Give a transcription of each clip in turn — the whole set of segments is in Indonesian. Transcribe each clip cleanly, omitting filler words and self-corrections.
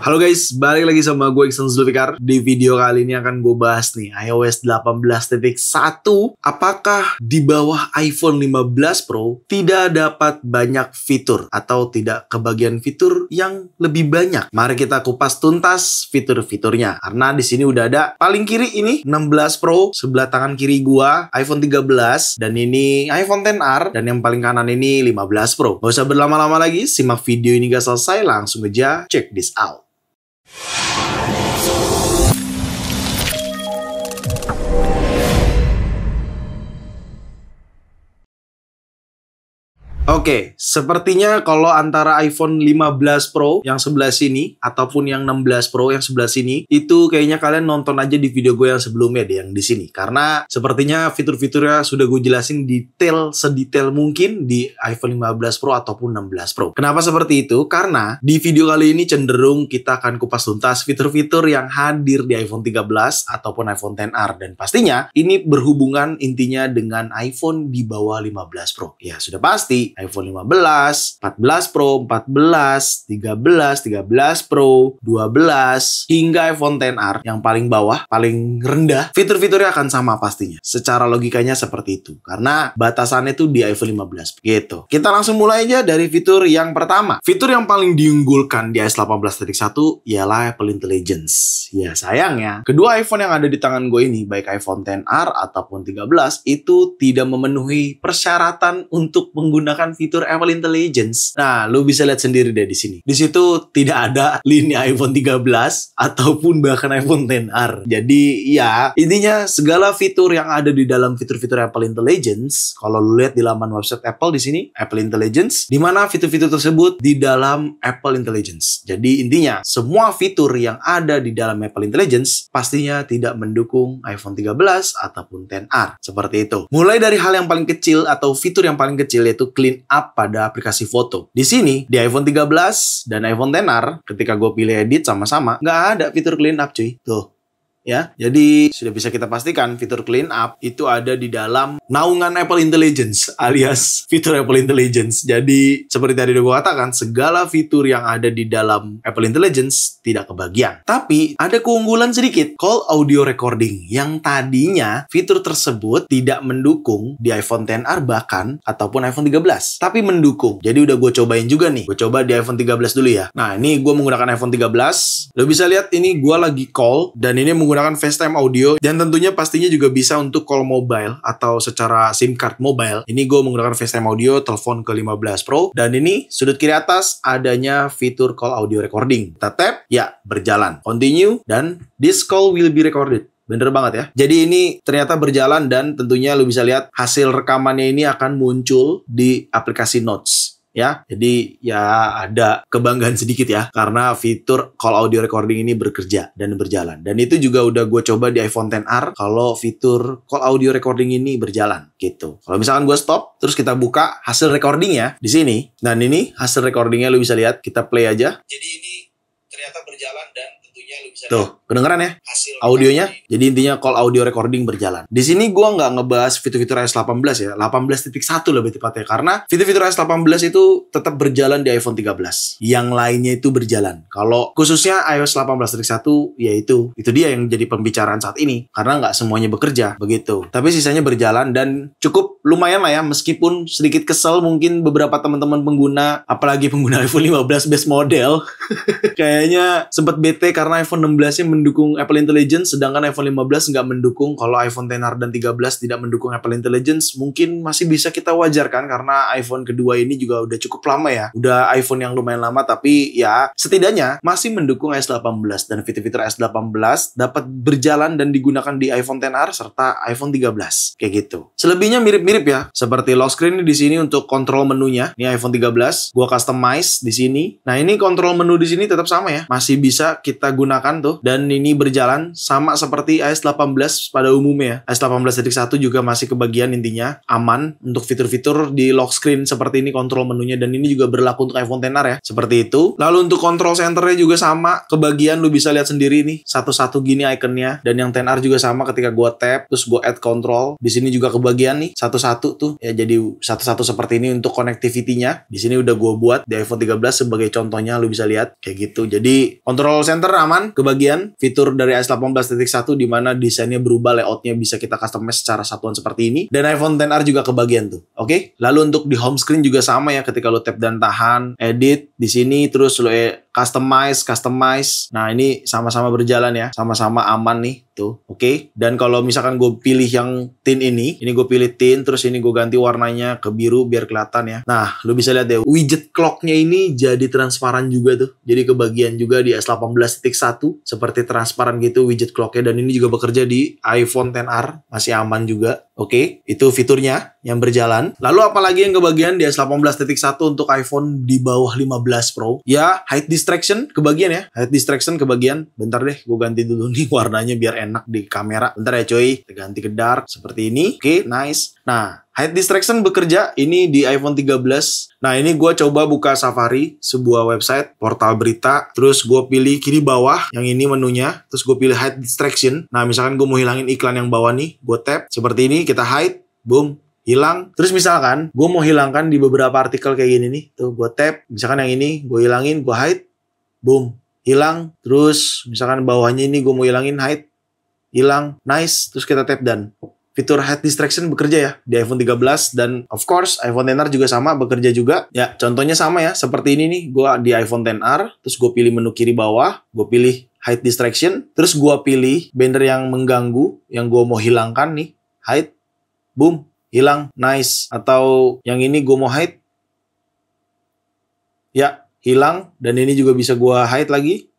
Halo guys, balik lagi sama gue Iksan Zulfikar. Di video kali ini akan gue bahas nih iOS 18.1. Apakah di bawah iPhone 15 Pro tidak dapat banyak fitur atau tidak kebagian fitur yang lebih banyak? Mari kita kupas tuntas fitur-fiturnya. Karena di sini udah ada paling kiri ini 16 Pro, sebelah tangan kiri gua iPhone 13 dan ini iPhone XR, dan yang paling kanan ini 15 Pro. Gak usah berlama-lama lagi, simak video ini gak selesai, langsung aja check this out. Oke, sepertinya kalau antara iPhone 15 Pro yang sebelah sini ataupun yang 16 Pro yang sebelah sini, itu kayaknya kalian nonton aja di video gue yang sebelumnya deh, yang di sini. Karena sepertinya fitur-fiturnya sudah gue jelasin sedetail mungkin di iPhone 15 Pro ataupun 16 Pro. Kenapa seperti itu? Karena di video kali ini cenderung kita akan kupas tuntas fitur-fitur yang hadir di iPhone 13 ataupun iPhone XR. Dan pastinya ini berhubungan intinya dengan iPhone di bawah 15 Pro. Ya, sudah pasti iPhone 15, 14 Pro, 14, 13 Pro, 12, hingga iPhone XR yang paling bawah, paling rendah, fitur-fiturnya akan sama pastinya. Secara logikanya seperti itu. Karena batasannya tuh di iPhone 15. Gitu. Kita langsung mulai aja dari fitur yang pertama. Fitur yang paling diunggulkan di iOS 18.1 ialah Apple Intelligence. Ya sayangnya, kedua iPhone yang ada di tangan gue ini, baik iPhone XR ataupun 13, itu tidak memenuhi persyaratan untuk menggunakan fitur Apple Intelligence. Nah, lu bisa lihat sendiri deh di sini. Di situ tidak ada lini iPhone 13 ataupun bahkan iPhone XR. Jadi, ya, intinya segala fitur yang ada di dalam fitur-fitur Apple Intelligence, kalau lu lihat di laman website Apple di sini, Apple Intelligence, di mana fitur-fitur tersebut di dalam Apple Intelligence. Jadi, intinya semua fitur yang ada di dalam Apple Intelligence pastinya tidak mendukung iPhone 13 ataupun XR. Seperti itu. Mulai dari hal yang paling kecil atau fitur yang paling kecil yaitu clean up pada aplikasi foto. Di sini, di iPhone 13 dan iPhone XR, ketika gue pilih edit sama-sama, nggak ada fitur clean up cuy. Tuh. Ya, jadi sudah bisa kita pastikan fitur clean up itu ada di dalam naungan Apple Intelligence alias fitur Apple Intelligence. Jadi seperti tadi udah gue katakan, segala fitur yang ada di dalam Apple Intelligence tidak kebagian. Tapi ada keunggulan sedikit, call audio recording yang tadinya fitur tersebut tidak mendukung di iPhone XR bahkan ataupun iPhone 13, tapi mendukung. Jadi udah gue cobain juga nih. Gue coba di iPhone 13 dulu ya. Nah, ini gue menggunakan iPhone 13. Lo bisa lihat ini gue lagi call dan ini menggunakan FaceTime audio, dan tentunya pastinya juga bisa untuk call mobile atau secara SIM card mobile. Ini gue menggunakan FaceTime audio telepon ke 15 Pro, dan ini sudut kiri atas adanya fitur call audio recording. Kita tap, ya berjalan, continue, dan this call will be recorded. Bener banget ya. Jadi ini ternyata berjalan, dan tentunya lu bisa lihat hasil rekamannya ini akan muncul di aplikasi Notes. Ya, jadi ya ada kebanggaan sedikit ya, karena fitur call audio recording ini bekerja dan berjalan. Dan itu juga udah gue coba di iPhone XR kalau fitur call audio recording ini berjalan gitu. Kalau misalkan gue stop, terus kita buka hasil recordingnya di sini, dan ini hasil recordingnya lu bisa lihat. Kita play aja. Jadi ini ternyata berjalan, dan tentunya lu bisa tuh, kedengeran ya hasil audionya. Jadi intinya call audio recording berjalan. Di sini gua nggak ngebahas fitur-fitur iOS 18 ya, 18.1 lebih tepatnya, karena fitur-fitur iOS 18 itu tetap berjalan di iPhone 13. Yang lainnya itu berjalan. Kalau khususnya iOS 18.1 ya itu dia yang jadi pembicaraan saat ini, karena nggak semuanya bekerja begitu. Tapi sisanya berjalan dan cukup lumayan lah ya, meskipun sedikit kesel mungkin beberapa teman-teman pengguna, apalagi pengguna iPhone 15 base model kayaknya sempat bete karena iPhone 16-nya mendukung Apple Intelligence, sedangkan iPhone 15 nggak mendukung. Kalau iPhone XR dan 13 tidak mendukung Apple Intelligence, mungkin masih bisa kita wajarkan karena iPhone kedua ini juga udah cukup lama ya. Udah iPhone yang lumayan lama, tapi ya setidaknya masih mendukung iOS 18, dan fitur-fitur iOS 18 dapat berjalan dan digunakan di iPhone XR serta iPhone 13. Kayak gitu. Selebihnya mirip-mirip ya. Seperti lock screen di sini untuk kontrol menunya. Ini iPhone 13, gua customize di sini. Nah, ini kontrol menu di sini tetap sama ya. Masih bisa kita gunakan tuh, dan ini berjalan sama seperti iOS 18 pada umumnya. iOS 18.1 juga masih kebagian, intinya aman untuk fitur-fitur di lock screen seperti ini kontrol menunya, dan ini juga berlaku untuk iPhone XR ya, seperti itu. Lalu untuk kontrol centernya juga sama, kebagian lu bisa lihat sendiri nih, satu-satu gini ikonnya, dan yang XR juga sama ketika gua tap terus gua add control, di sini juga kebagian nih, satu-satu tuh ya, jadi satu-satu seperti ini untuk connectivity-nya. Di sini udah gua buat di iPhone 13 sebagai contohnya, lu bisa lihat kayak gitu. Jadi Jadi control center aman kebagian. Fitur dari iOS 18.1 di mana desainnya berubah, layoutnya bisa kita customize secara satuan seperti ini. Dan iPhone XR juga kebagian tuh. Oke. Lalu untuk di home screen juga sama ya, ketika lo tap dan tahan, edit di sini, terus lo customize. Nah, ini sama-sama berjalan ya. Sama-sama aman nih tuh. Oke. Dan kalau misalkan gue pilih yang tint ini gue pilih tint, terus ini gue ganti warnanya ke biru biar kelihatan ya. Nah, lo bisa lihat deh, widget clocknya ini jadi transparan juga tuh. Jadi kebagian juga di iOS 18.1 seperti transparan gitu widget clocknya, dan ini juga bekerja di iPhone XR, masih aman juga. Oke, itu fiturnya yang berjalan. Lalu apalagi yang kebagian di iOS 18.1 untuk iPhone di bawah 15 Pro? Ya, hide distraction kebagian ya. Hide distraction kebagian. Bentar deh, gue ganti dulu nih warnanya biar enak di kamera. Bentar ya coy, kita ganti ke dark seperti ini. Oke, nice. Nah, hide distraction bekerja ini di iPhone 13. Nah, ini gue coba buka Safari, sebuah website, portal berita. Terus gue pilih kiri bawah, yang ini menunya. Terus gue pilih hide distraction. Nah, misalkan gue mau hilangin iklan yang bawah nih, gue tap seperti ini, kita hide, boom, hilang. Terus misalkan gue mau hilangkan di beberapa artikel kayak gini nih, tuh gue tap, misalkan yang ini gue hilangin, gue hide, boom, hilang. Terus misalkan bawahnya ini gue mau hilangin, hide, hilang, nice. Terus kita tap done. Fitur hide distraction bekerja ya di iPhone 13, dan of course iPhone XR juga sama, bekerja juga. Ya, contohnya sama ya, seperti ini nih, gue di iPhone XR, terus gue pilih menu kiri bawah, gue pilih hide distraction, terus gue pilih banner yang mengganggu, yang gue mau hilangkan nih, hide, boom, hilang, nice. Atau yang ini gue mau hide, ya, hilang, dan ini juga bisa gue hide lagi,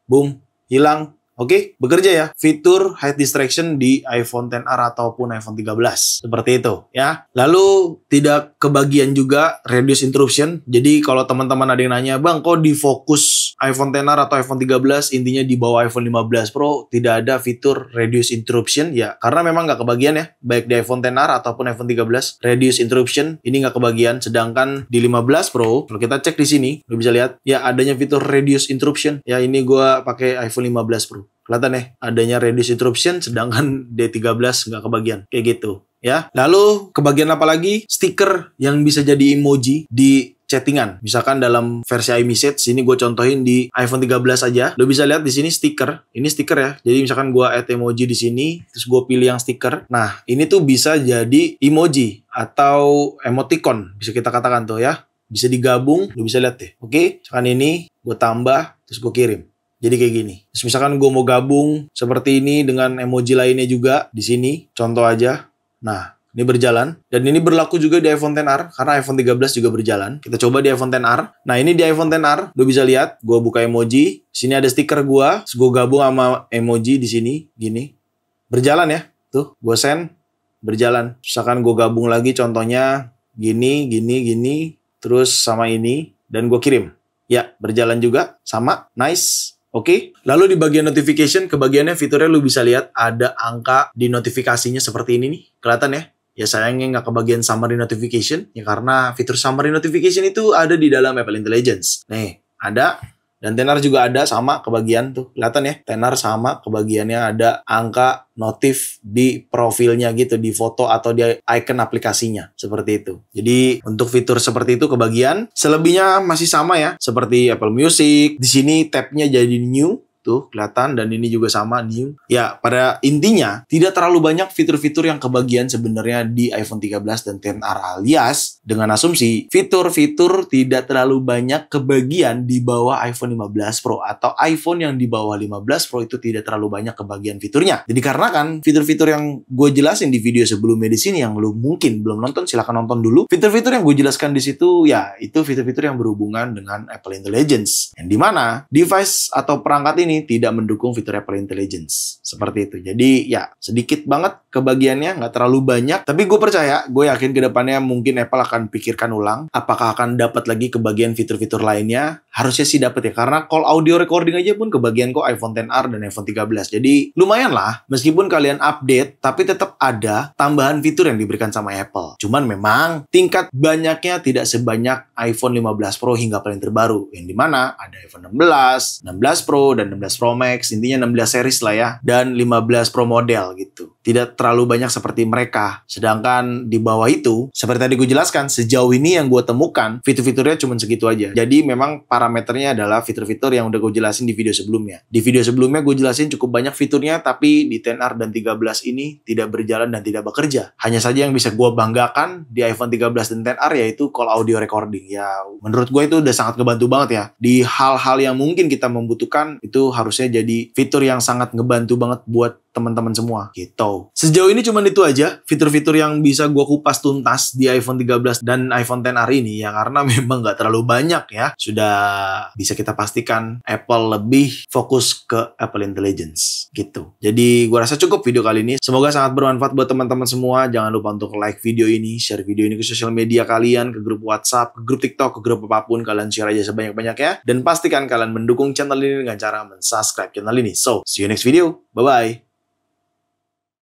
boom, hilang. Oke, bekerja ya fitur hide distraction di iPhone XR ataupun iPhone 13. Seperti itu ya. Lalu tidak kebagian juga reduce interruption. Jadi kalau teman-teman ada yang nanya, "Bang, kok di fokus iPhone XR atau iPhone 13 intinya di bawah iPhone 15 Pro tidak ada fitur reduce interruption?" Ya, karena memang nggak kebagian ya. Baik di iPhone XR ataupun iPhone 13, reduce interruption ini nggak kebagian. Sedangkan di 15 Pro, kalau kita cek di sini, lo bisa lihat ya adanya fitur reduce interruption. Ya, ini gue pakai iPhone 15 Pro. Kelihatan ya, adanya reduce interruption, sedangkan D13 nggak kebagian. Kayak gitu ya. Lalu kebagian apa lagi? Stiker yang bisa jadi emoji di chattingan. Misalkan dalam versi iMessage, ini gue contohin di iPhone 13 aja. Lo bisa lihat di sini stiker. Ini stiker ya. Jadi misalkan gue add emoji di sini, terus gue pilih yang stiker. Nah, ini tuh bisa jadi emoji atau emoticon, bisa kita katakan tuh ya. Bisa digabung, lo bisa lihat deh. Oke, misalkan ini gue tambah, terus gue kirim. Jadi kayak gini. Terus misalkan gue mau gabung seperti ini dengan emoji lainnya juga di sini, contoh aja. Nah, ini berjalan. Dan ini berlaku juga di iPhone XR, karena iPhone 13 juga berjalan. Kita coba di iPhone XR. Nah, ini di iPhone XR, lo bisa lihat, gue buka emoji. Sini ada stiker gue, terus gue gabung sama emoji di sini, gini. Berjalan ya. Tuh, gue send, berjalan. Misalkan gue gabung lagi, contohnya gini, terus sama ini, dan gue kirim. Ya, berjalan juga, sama, nice. Oke, lalu di bagian notification, kebagiannya fiturnya lu bisa lihat ada angka di notifikasinya seperti ini nih. Kelihatan ya? Ya sayangnya nggak kebagian summary notification, ya karena fitur summary notification itu ada di dalam Apple Intelligence. Nih, ada. Dan tenar juga ada sama kebagian tuh. Kelihatan ya? Tenar sama kebagiannya ada angka notif di profilnya gitu, di foto atau di icon aplikasinya. Seperti itu. Jadi untuk fitur seperti itu kebagian. Selebihnya masih sama ya. Seperti Apple Music. Di sini tabnya jadi new. Tuh, kelihatan, dan ini juga sama, new. Ya, pada intinya, tidak terlalu banyak fitur-fitur yang kebagian sebenarnya di iPhone 13 dan XR, alias dengan asumsi fitur-fitur tidak terlalu banyak kebagian di bawah iPhone 15 Pro atau iPhone yang di bawah 15 Pro itu tidak terlalu banyak kebagian fiturnya. Jadi karena kan fitur-fitur yang gue jelasin di video sebelumnya di sini yang lu mungkin belum nonton, silahkan nonton dulu. Fitur-fitur yang gue jelaskan di situ ya itu fitur-fitur yang berhubungan dengan Apple Intelligence. Yang dimana device atau perangkat ini tidak mendukung fitur Apple Intelligence. Seperti itu. Jadi ya sedikit banget kebagiannya, nggak terlalu banyak. Tapi gue percaya, gue yakin ke depannya mungkin Apple akan pikirkan ulang. Apakah akan dapat lagi kebagian fitur-fitur lainnya? Harusnya sih dapat ya. Karena call audio recording aja pun kebagian kok iPhone XR dan iPhone 13. Jadi lumayan lah. Meskipun kalian update, tapi tetap ada tambahan fitur yang diberikan sama Apple. Cuman memang tingkat banyaknya tidak sebanyak iPhone 15 Pro hingga paling terbaru. Yang dimana ada iPhone 16, 16 Pro, dan 16 14 Pro Max, intinya 16 series lah ya, dan 15 Pro model gitu. Tidak terlalu banyak seperti mereka. Sedangkan di bawah itu, seperti tadi gue jelaskan, sejauh ini yang gue temukan, fitur-fiturnya cuma segitu aja. Jadi memang parameternya adalah fitur-fitur yang udah gue jelasin di video sebelumnya. Di video sebelumnya gue jelasin cukup banyak fiturnya, tapi di XR dan 13 ini tidak berjalan dan tidak bekerja. Hanya saja yang bisa gue banggakan di iPhone 13 dan XR yaitu call audio recording. Ya, menurut gue itu udah sangat ngebantu banget ya. Di hal-hal yang mungkin kita membutuhkan, itu harusnya jadi fitur yang sangat ngebantu banget buat teman-teman semua gitu. Sejauh ini cuman itu aja fitur-fitur yang bisa gue kupas tuntas di iPhone 13 dan iPhone XR ini ya, karena memang nggak terlalu banyak ya. Sudah bisa kita pastikan Apple lebih fokus ke Apple Intelligence gitu. Jadi gue rasa cukup video kali ini. Semoga sangat bermanfaat buat teman-teman semua. Jangan lupa untuk like video ini, share video ini ke sosial media kalian, ke grup WhatsApp, ke grup TikTok, ke grup apapun. Kalian share aja sebanyak-banyaknya. Dan pastikan kalian mendukung channel ini dengan cara mensubscribe channel ini. So, see you next video. Bye-bye.